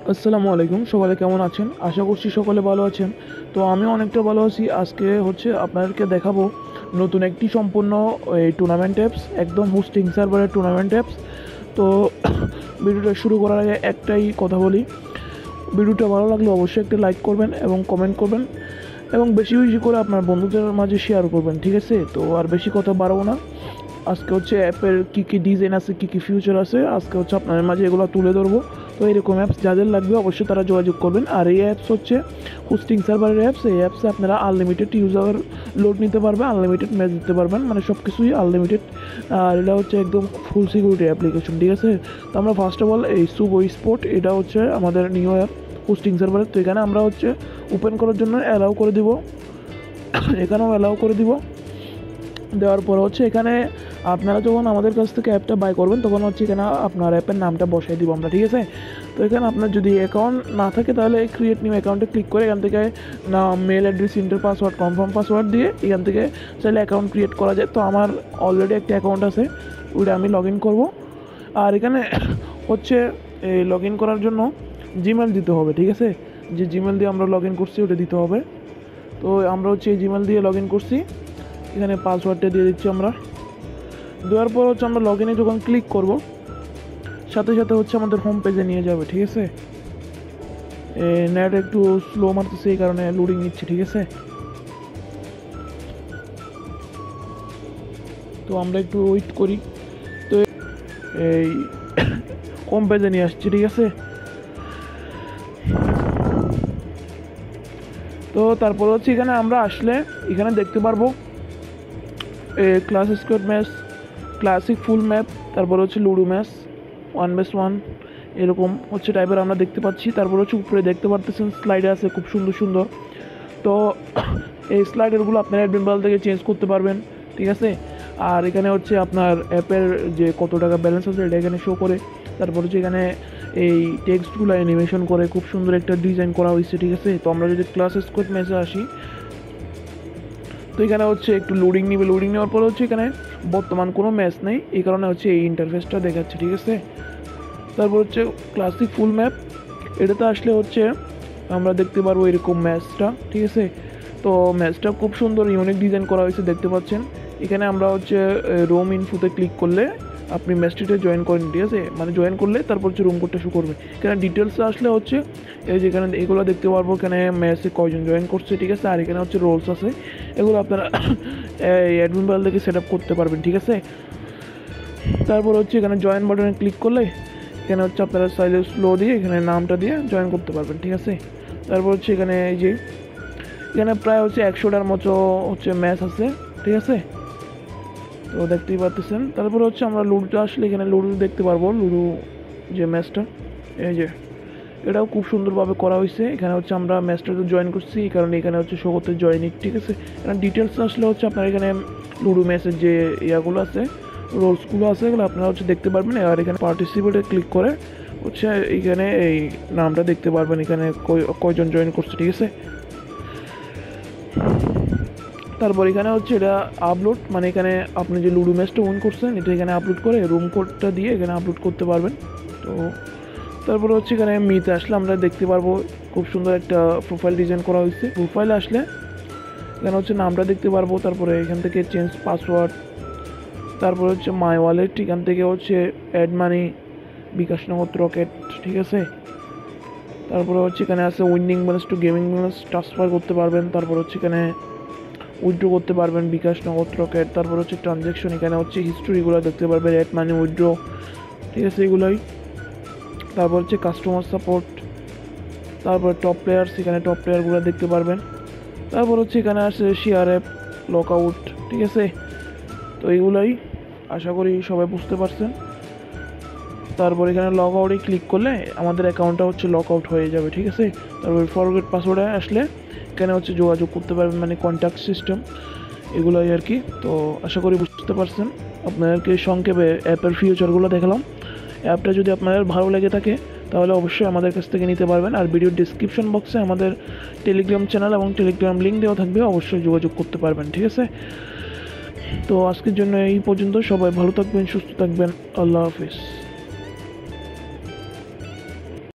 আসসালামু আলাইকুম, সকালে কেমন আছেন? আশা করছি সকলে ভালো আছেন। তো আমি অনেকটা ভালো আছি। আজকে আপনাদেরকে দেখাবো নতুন একটি সম্পূর্ণ এই টুর্নামেন্ট অ্যাপস, একদম হোস্টিং সার্ভারের টুর্নামেন্ট অ্যাপস। তো ভিডিওটা শুরু করার আগে একটাই কথা বলি, ভিডিওটা ভালো লাগলে অবশ্যই একটা লাইক করবেন এবং কমেন্ট করবেন এবং বেশি বেশি করে আপনার বন্ধুদের মাঝে শেয়ার করবেন, ঠিক আছে? তো আর বেশি কথা বাড়াবো না। আজকে অ্যাপের কী ডিজাইন আছে, কী ফিউচার আছে, আজকে আপনাদের মাঝে এগুলো তুলে ধরবো। তো এরকম অ্যাপস যাদের লাগবে অবশ্যই তারা যোগাযোগ করবেন। আর এই অ্যাপস হোস্টিং সার্ভারের অ্যাপস। এই অ্যাপসে আপনারা আনলিমিটেড ইউজার লোড নিতে পারবেন, আনলিমিটেড ম্যাচ দিতে পারবেন, মানে সব কিছুই আনলিমিটেড। আর এটা একদম ফুল সিকিউরিটি অ্যাপ্লিকেশন, ঠিক আছে? তো আমরা ফার্স্ট অফ অল এই সুবো স্পোর্ট, এটা আমাদের নিউ অ্যাপ হোস্টিং সার্ভারের। তো এখানে আমরা ওপেন করার জন্য অ্যালাউ করে দিব, এখানেও অ্যালাউ করে দিব। দেওয়ার পর এখানে আপনারা যখন আমাদের কাছ থেকে অ্যাপটা বাই করবেন তখন এখানে আপনার অ্যাপের নামটা বসাই দিব আমরা, ঠিক আছে? তো এখানে আপনার যদি অ্যাকাউন্ট না থাকে তাহলে ক্রিয়েট নিউ অ্যাকাউন্টে ক্লিক করে এখান থেকে নাম, mail address, enter password, confirm password দিয়ে এখান থেকে চাইলে অ্যাকাউন্ট ক্রিয়েট করা যায়। তো আমার অলরেডি একটা অ্যাকাউন্ট আছে, ওইটা আমি লগ ইন করবো। আর এখানে এই লগ ইন করার জন্য জিমেল দিতে হবে, ঠিক আছে? যে জিমেল দিয়ে আমরা লগ ইন করছি ওটা দিতে হবে। তো আমরা এই জিমেল দিয়ে লগ ইন করছি, এখানে পাসওয়ার্ডটা দিয়ে দিচ্ছি আমরা। দেওয়ার পর আমরা লগ ইনে যখন ক্লিক করব সাথে সাথে আমাদের হোম পেজে নিয়ে যাবে, ঠিক আছে? নেট একটু স্লো মারতেছে, এই কারণে লোডিং নিচ্ছে, ঠিক আছে? তো আমরা একটু ওয়েট করি। তো এই হোম পেজে নিয়ে আসছি, ঠিক আছে? তো তারপর এখানে আমরা আসলে এখানে দেখতে পারবো ক্লাস স্কোয়াড ম্যাচ, ক্লাসিক ফুল ম্যাপ, তারপর লুডো ম্যাচ, 1vs1, এরকম টাইপের আমরা দেখতে পাচ্ছি। তারপর উপরে দেখতে পারতেছেন স্লাইডার আছে খুব সুন্দর সুন্দর। তো এই স্লাইডারগুলো আপনার অ্যাডমিন প্যানেল থেকে চেঞ্জ করতে পারবেন, ঠিক আছে? আর এখানে আপনার অ্যাপের যে কত টাকা ব্যালেন্স আছে এটা এখানে শো করে। তারপর এখানে এই টেক্সটগুলো অ্যানিমেশন করে খুব সুন্দর একটা ডিজাইন করা হয়েছে, ঠিক আছে? তো আমরা যদি ক্লাস স্কোয়াড ম্যাচে আসি, তো এখানে একটু লোডিং নিবে। লোডিং নেওয়ার পর এখানে বর্তমান কোনো ম্যাচ নেই, এই কারণে এই ইন্টারফেসটা দেখাচ্ছে, ঠিক আছে? তারপর ক্লাসিক ফুল ম্যাপ, এটাতে আসলে আমরা দেখতে পারবো এরকম ম্যাচটা, ঠিক আছে? তো ম্যাচটা খুব সুন্দর ইউনিক ডিজাইন করা হয়েছে, দেখতে পাচ্ছেন। এখানে আমরা রোম ইনফোতে ক্লিক করলে আপনি ম্যাচটিতে জয়েন করেন, ঠিক আছে? মানে জয়েন করলে তারপর রুম কোডটা শো করবে। এখানে ডিটেলসে আসলে এই যে এখানে এগুলো দেখতে পারবো, এখানে ম্যাচে কয়জন জয়েন করছে, ঠিক আছে? আর এখানে রোলস আছে, এগুলো আপনারা এই অ্যাডমিন প্যানেল থেকে সেট আপ করতে পারবেন, ঠিক আছে? তারপর এখানে জয়েন বাটনে ক্লিক করলে এখানে আপনারা চাইলে স্লো দিয়ে এখানে নামটা দিয়ে জয়েন করতে পারবেন, ঠিক আছে? তারপর এখানে এই যে এখানে প্রায় 100টার মতো ম্যাচ আছে, ঠিক আছে? তো দেখতেই পাচ্ছেন। তারপর আমরা লুডোতে আসলে এখানে লুডো দেখতে পারবো, লুডো যে ম্যাচটা, এই যে এটাও খুব সুন্দরভাবে করা হয়েছে। এখানে আমরা ম্যাচটাতে জয়েন করছি, এই কারণে এখানে শো করতে জয়েনিং, ঠিক আছে? এখানে ডিটেলস আসলে আপনার এখানে লুডো ম্যাচের যে ইয়াগুলো আছে, রোলসগুলো আছে, এগুলো আপনারা দেখতে পারবেন। আর এখানে পার্টিসিপেটে ক্লিক করে এইখানে এই নামটা দেখতে পারবেন, এখানে কয়জন জয়েন করছে, ঠিক আছে? তারপর এখানে এটা আপলোড, মানে এখানে আপনি যে লুডো ম্যাচটা অন করছেন এটা এখানে আপলোড করে রুম কোডটা দিয়ে এখানে আপলোড করতে পারবেন। তো তারপর এখানে মিতে আসলে আমরা দেখতে পারবো খুব সুন্দর একটা প্রোফাইল ডিজাইন করা হয়েছে। প্রোফাইলে আসলে এখানে নামটা দেখতে পারবো, তারপরে এখান থেকে চেঞ্জ পাসওয়ার্ড, তারপর মাই ওয়ালেট, এখান থেকে অ্যাড মানি, বিকাশ নগদ, রকেট, ঠিক আছে? তারপরে এখানে আছে winning balance to gaming balance transfer করতে পারবেন। তারপর এখানে উইথড্র করতে পারবেন বিকাশ নগদ, রকেট। তারপর ট্রানজ্যাকশন, এখানে হিস্টোরিগুলো দেখতে পারবেন, অ্যাড মানি, উইথড্র, ঠিক আছে? এগুলোই। তারপর কাস্টমার সাপোর্ট, তারপর টপ প্লেয়ার্স, এখানে টপ প্লেয়ারগুলো দেখতে পারবেন। তারপর এখানে আছে শেয়ার অ্যাপ, লক আউট, ঠিক আছে? তো এইগুলোই, আশা করি সবাই বুঝতে পারছেন। তারপর এখানে লগ আউটে ক্লিক করলে আমাদের অ্যাকাউন্টটা লক আউট হয়ে যাবে, ঠিক আছে? তারপর ফরগেট পাসওয়ার্ডে আসলে এখানে যোগাযোগ করতে পারবেন, মানে কন্ট্যাক্ট সিস্টেম, এগুলোই আর কি। তো আশা করি বুঝতে পারছেন। আপনাদেরকে সংক্ষেপে অ্যাপের ফিউচারগুলো দেখালাম। অ্যাপটা যদি আপনাদের ভালো লেগে থাকে তাহলে অবশ্যই আমাদের কাছ থেকে নিতে পারবেন। আর ভিডিওর ডিসক্রিপশন বক্সে আমাদের টেলিগ্রাম চ্যানেল এবং টেলিগ্রাম লিঙ্ক দেওয়া থাকবে, অবশ্যই যোগাযোগ করতে পারবেন, ঠিক আছে? তো আজকের জন্য এই পর্যন্ত। সবাই ভালো থাকবেন, সুস্থ থাকবেন। আল্লাহ হাফিজ।